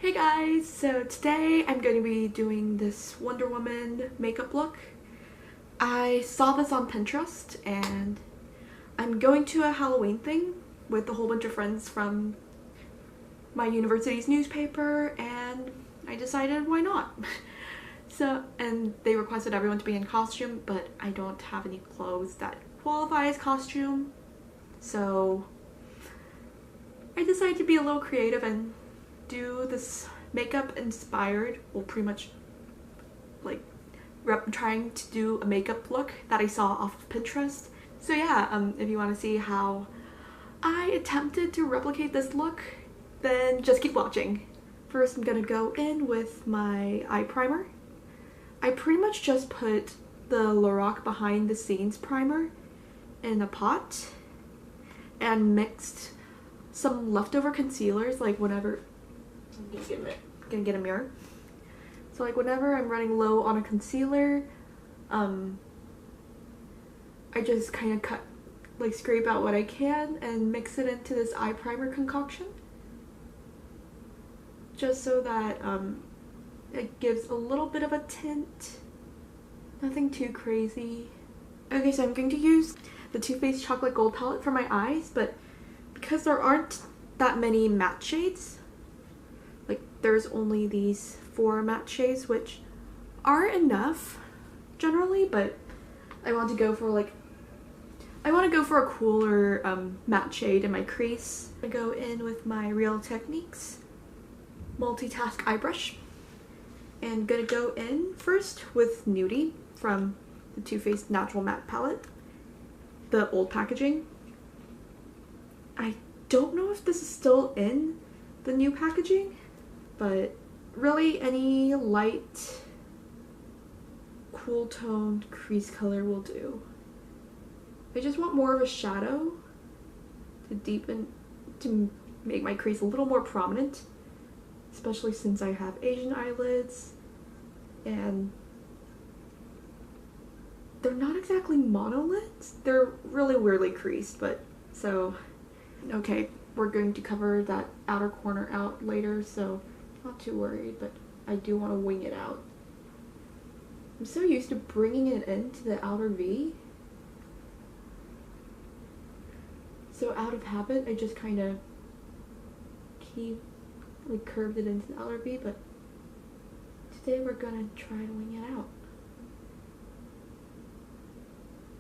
Hey guys, so today I'm going to be doing this Wonder Woman makeup look. I saw this on Pinterest and I'm going to a Halloween thing with a whole bunch of friends from my university's newspaper and I decided why not. And they requested everyone to be in costume, but I don't have any clothes that qualify as costume, so I decided to be a little creative and do this makeup inspired, well, pretty much like trying to do a makeup look that I saw off of Pinterest. So yeah, if you want to see how I attempted to replicate this look, then just keep watching. First, I'm gonna go in with my eye primer. I pretty much just put the Lorac Behind the Scenes primer in a pot and mixed some leftover concealers, like whenever I'm gonna get a mirror. So like whenever I'm running low on a concealer, I just kind of scrape out what I can and mix it into this eye primer concoction, just so that it gives a little bit of a tint. Nothing too crazy. Okay, so I'm going to use the Too Faced Chocolate Gold palette for my eyes, but because there aren't that many matte shades, like there's only these 4 matte shades, which are enough generally, but I want to go for a cooler matte shade in my crease. I go in with my Real Techniques Multitask Eye Brush and gonna go in first with Nudie from the Too Faced Natural Matte palette, the old packaging. I don't know if this is still in the new packaging, but really any light, cool toned crease color will do. I just want more of a shadow to make my crease a little more prominent, especially since I have Asian eyelids and they're not exactly monolids. They're really weirdly creased, but so okay, we're going to cover that outer corner out later, so not too worried, but I do want to wing it out. I'm so used to bringing it into the outer V, so out of habit I just kind of curved it into the outer V, but today we're gonna try to wing it out.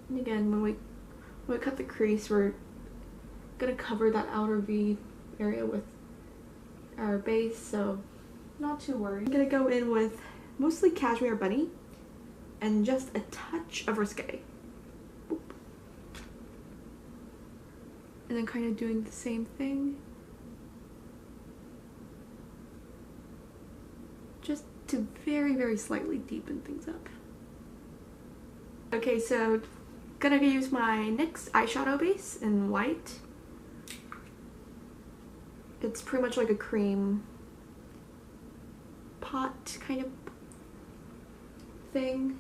And again, when we cut the crease, we're gonna cover that outer V area with our base, so not too worried. I'm gonna go in with mostly Cashmere Bunny and just a touch of Risque. Boop. And then kind of doing the same thing, just to very, very slightly deepen things up. Okay, so gonna use my NYX eyeshadow base in white. It's pretty much like a cream pot kind of thing.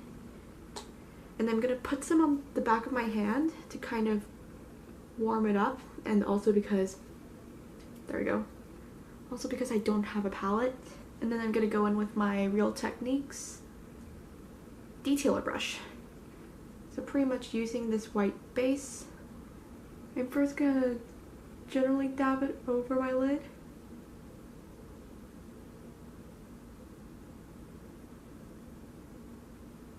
And then I'm gonna put some on the back of my hand to kind of warm it up, and also because, there we go, also because I don't have a palette. And then I'm gonna go in with my Real Techniques detailer brush. So pretty much using this white base, I'm first gonna generally dab it over my lid.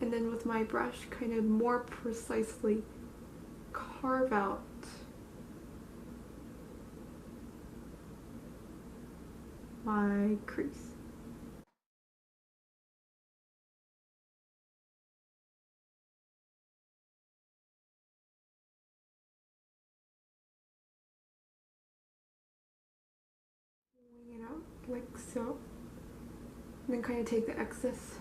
And then with my brush, kind of more precisely carve out my crease. Wing it out like so, and then kind of take the excess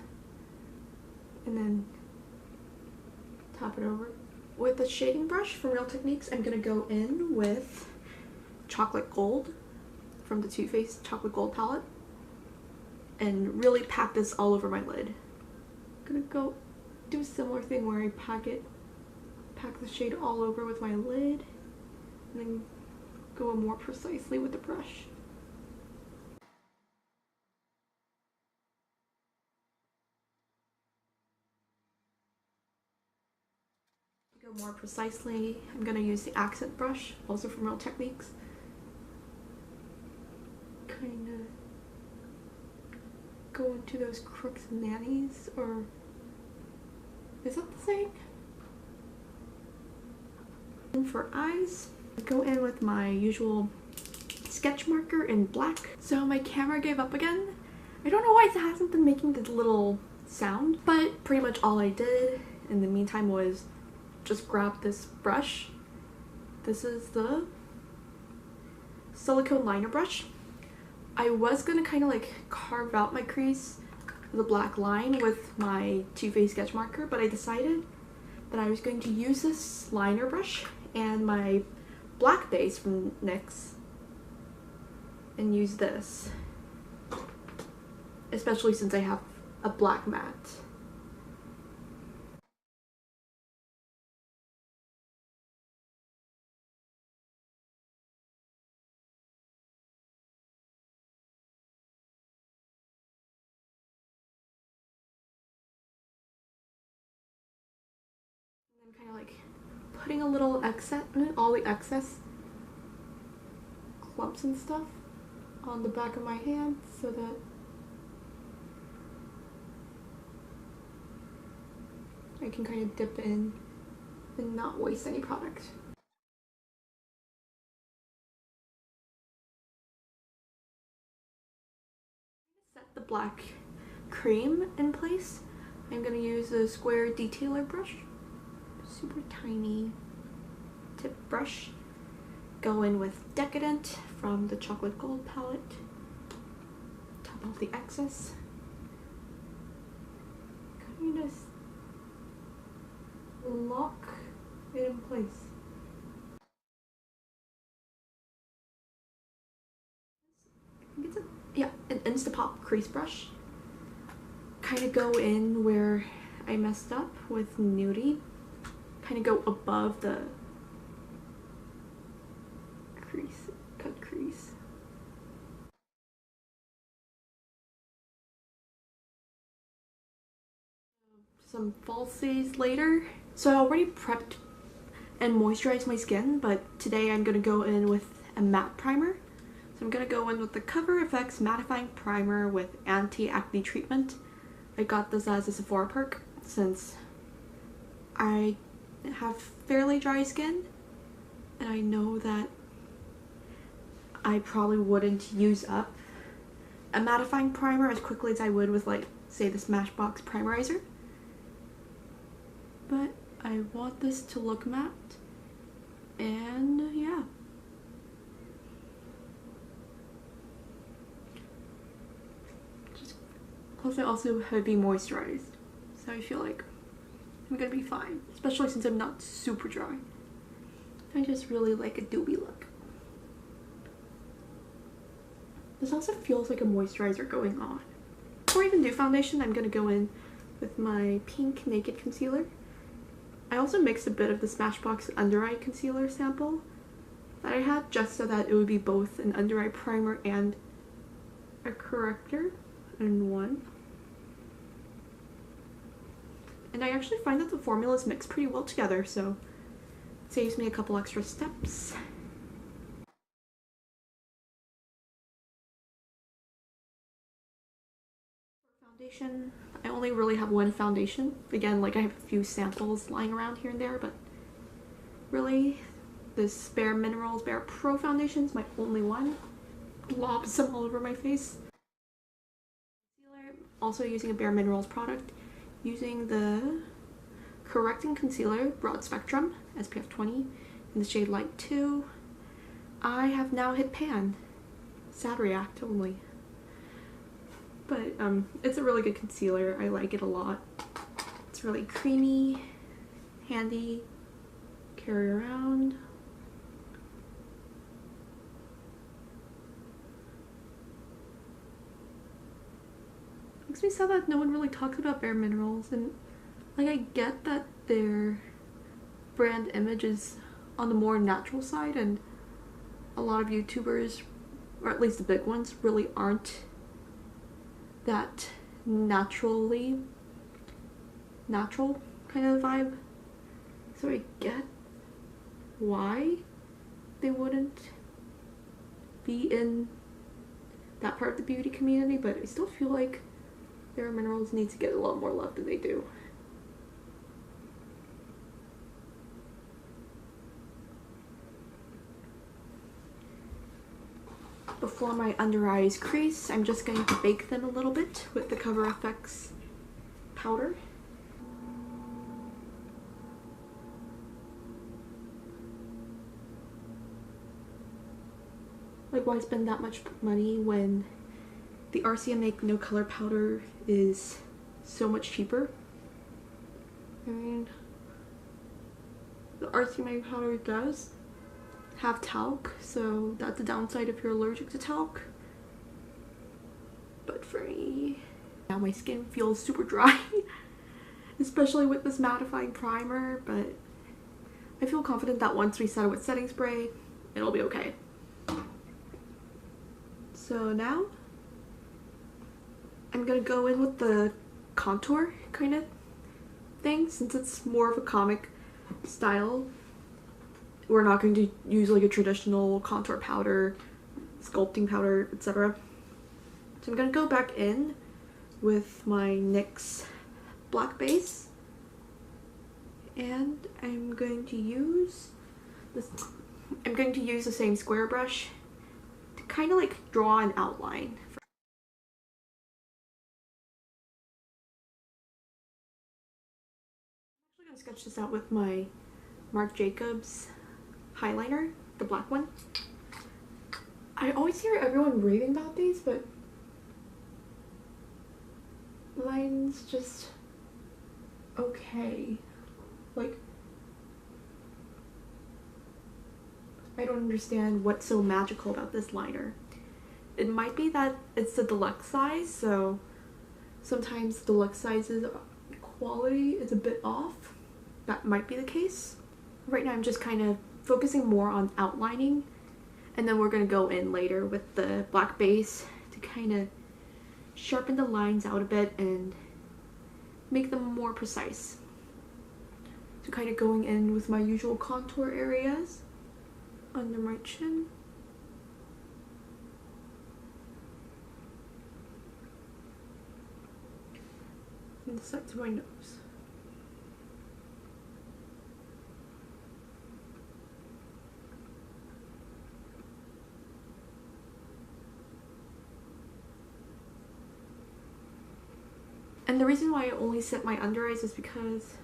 and then top it over. With the shading brush from Real Techniques, I'm gonna go in with Chocolate Gold from the Too Faced Chocolate Gold palette and really pack this all over my lid. I'm gonna go do a similar thing where I pack the shade all over with my lid and then go in more precisely with the brush. Go more precisely, I'm gonna use the accent brush, also from Real Techniques. Kinda go into those crooks and nannies, or is that the saying? And for eyes, go in with my usual sketch marker in black. So my camera gave up again. I don't know why it hasn't been making the little sound, but pretty much all I did in the meantime was just grab this brush. This is the silicone liner brush. I was gonna kind of like carve out my crease, the black line, with my Too Faced sketch marker, but I decided that I was going to use this liner brush and my black base from NYX and use this, especially since I have a black matte. I'm kind of like putting a little excess, all the excess clumps and stuff on the back of my hand so that I can kind of dip in and not waste any product. Set the black cream in place. I'm going to use a square detailer brush, super tiny tip brush. Go in with Decadent from the Chocolate Gold palette. Top off the excess. Kind of lock it in place. I think it's an Instapop crease brush. Kind of go in where I messed up with Nudie. Kind of go above the crease, cut crease. Some falsies later. So I already prepped and moisturized my skin, but today I'm gonna go in with a matte primer. So I'm gonna go in with the Cover FX Mattifying Primer with Anti-Acne Treatment. I got this as a Sephora perk since I have fairly dry skin, and I know that I probably wouldn't use up a mattifying primer as quickly as I would with, like, say, the Smashbox Primerizer. But I want this to look matte, and yeah. Plus I also heavy moisturized, so I feel like I'm gonna be fine, especially since I'm not super dry. I just really like a dewy look. This also feels like a moisturizer going on. Before I even do foundation, I'm gonna go in with my pink Naked Concealer. I also mixed a bit of the Smashbox Under Eye Concealer sample that I had, just so that it would be both an under eye primer and a corrector in one. And I actually find that the formulas mix pretty well together, so it saves me a couple extra steps. For foundation, I only really have one foundation. Again, like, I have a few samples lying around here and there, but really, this Bare Minerals Bare Pro foundation is my only one. Globs them all over my face. Concealer, also using a Bare Minerals product. Using the Correcting Concealer Broad Spectrum SPF 20 in the shade Light 2. I have now hit pan. Sad react only. But it's a really good concealer. I like it a lot. It's really creamy, handy, carry around. Makes me sad that no one really talks about Bare Minerals, and like, I get that their brand image is on the more natural side, and a lot of YouTubers, or at least the big ones, really aren't that natural kind of vibe. So I get why they wouldn't be in that part of the beauty community, but I still feel like Bare Minerals need to get a lot more love than they do. Before my under eyes crease, I'm just going to bake them a little bit with the Cover FX powder. Like, why spend that much money when the RCMA No Color powder is so much cheaper? I mean, the RCMA powder does have talc, so that's a downside if you're allergic to talc. But for me, now my skin feels super dry, especially with this mattifying primer, but I feel confident that once we set it with setting spray, it'll be okay. So now, I'm gonna go in with the contour kind of thing, since it's more of a comic style. We're not going to use like a traditional contour powder, sculpting powder, etc. So I'm gonna go back in with my NYX black base, and I'm going to use the same square brush to kind of like draw an outline. I'm actually gonna sketch this out with my Marc Jacobs highliner, the black one. I always hear everyone raving about these, but mine's just okay. Like, I don't understand what's so magical about this liner. It might be that it's the deluxe size, so sometimes deluxe sizes quality is a bit off. That might be the case. Right now I'm just kind of focusing more on outlining, and then we're going to go in later with the black base to kind of sharpen the lines out a bit and make them more precise. So kind of going in with my usual contour areas under my chin. And the sides of my nose. And the reason why I only set my under eyes is because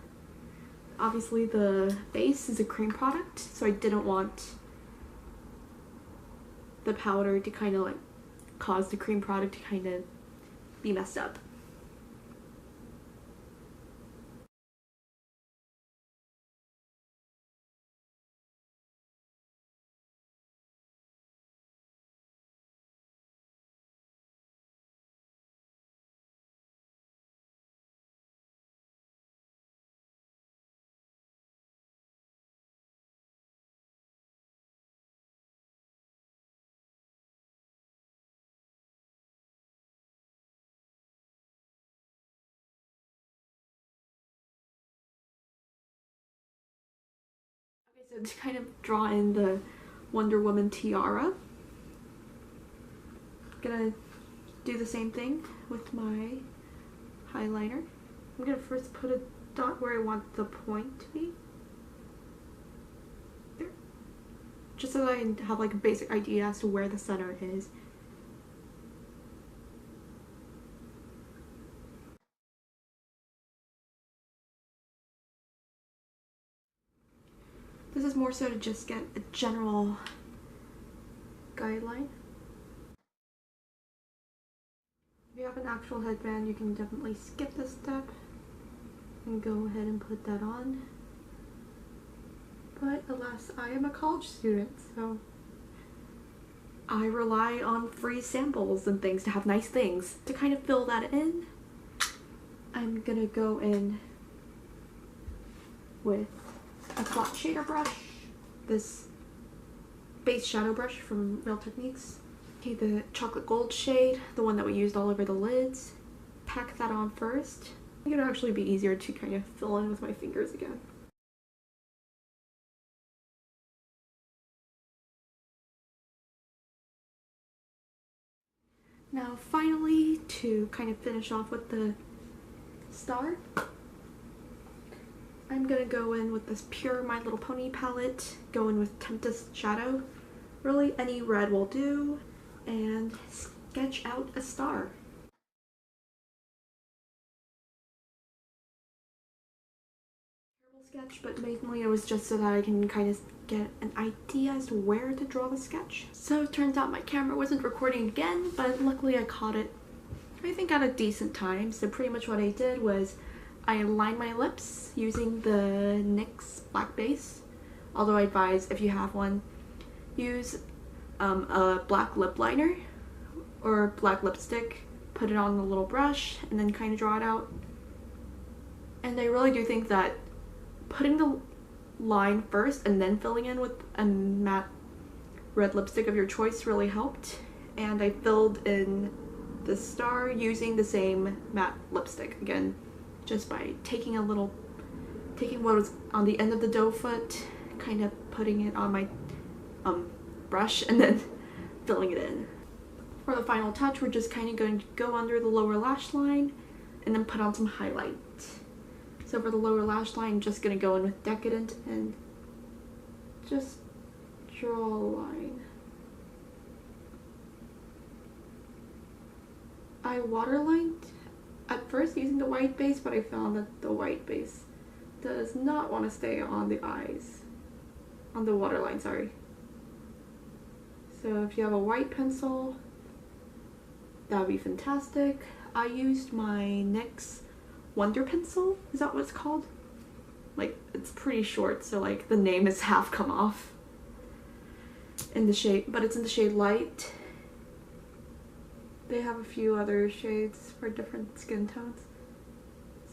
obviously the base is a cream product, so I didn't want the powder to kind of like cause the cream product to kind of be messed up. Okay, so to kind of draw in the Wonder Woman tiara, I'm gonna do the same thing with my highliner. I'm gonna first put a dot where I want the point to be. There. Just so that I have like a basic idea as to where the center is. This is more so to just get a general guideline. If you have an actual headband, you can definitely skip this step and go ahead and put that on. But alas, I am a college student, so I rely on free samples and things to have nice things. To kind of fill that in, I'm gonna go in with a flat shader brush, this base shadow brush from Real Techniques. Okay, the chocolate gold shade, the one that we used all over the lids. Pack that on first. I think it'd actually be easier to kind of fill in with my fingers again. Now finally, to kind of finish off with the star, I'm gonna go in with this pure My Little Pony palette, go in with Tempest Shadow, really any red will do, and sketch out a star. Sketch, but mainly it was just so that I can kind of get an idea as to where to draw the sketch. So it turns out my camera wasn't recording again, but luckily I caught it, I think, at a decent time. So pretty much what I did was I lined my lips using the NYX black base, although I advise, if you have one, use a black lip liner or black lipstick, put it on the little brush, and then kind of draw it out. And I really do think that putting the line first and then filling in with a matte red lipstick of your choice really helped. And I filled in the star using the same matte lipstick again, just by taking what was on the end of the doe foot, kind of putting it on my brush and then filling it in. For the final touch, we're just kind of going to go under the lower lash line and then put on some highlight. So for the lower lash line, I'm just going to go in with Decadent and just draw a line. I waterlined at first using the white base, but I found that the white base does not want to stay on the eyes, on the waterline, sorry. So if you have a white pencil, that would be fantastic. I used my NYX Wonder Pencil, is that what it's called? Like, it's pretty short, so like the name is half come off in the shade, but it's in the shade Light. They have a few other shades for different skin tones,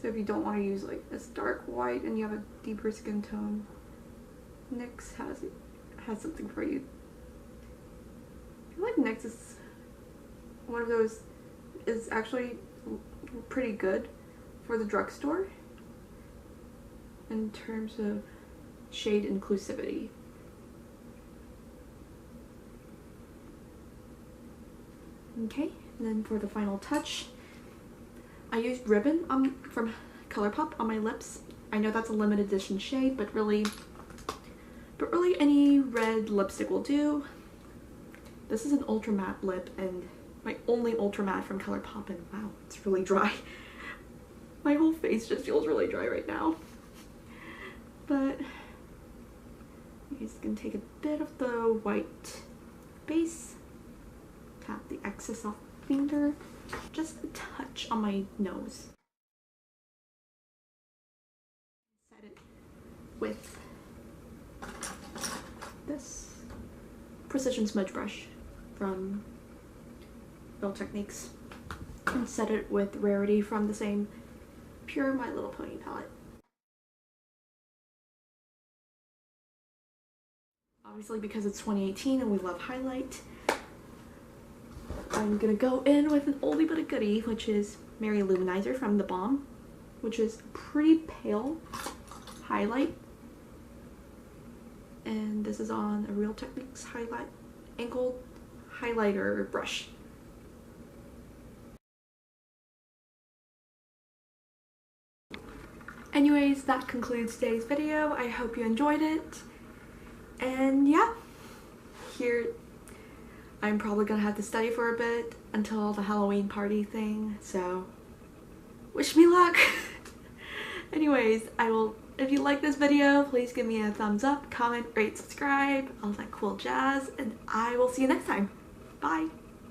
so if you don't want to use like this dark white and you have a deeper skin tone, NYX has something for you. I feel like NYX is one of those, is actually pretty good for the drugstore in terms of shade inclusivity. Okay, and then for the final touch, I used Ribbon from ColourPop on my lips. I know that's a limited edition shade, but really any red lipstick will do. This is an ultra matte lip, and my only ultra matte from ColourPop, and wow, it's really dry. My whole face just feels really dry right now. But I'm just gonna take a bit of the white base, tap the excess off the finger, just a touch on my nose. Set it with this Precision Smudge Brush from Real Techniques, and set it with Rarity from the same pure My Little Pony palette. Obviously, because it's 2018 and we love highlight, I'm gonna go in with an oldie but a goodie, which is Mary Luminizer from The Balm, which is a pretty pale highlight. And this is on a Real Techniques angled highlighter brush. Anyways, that concludes today's video. I hope you enjoyed it. And yeah, here I'm probably gonna have to study for a bit until the Halloween party thing, so wish me luck. Anyways, if you like this video, please give me a thumbs up, comment, rate, subscribe, all that cool jazz, and I will see you next time. Bye!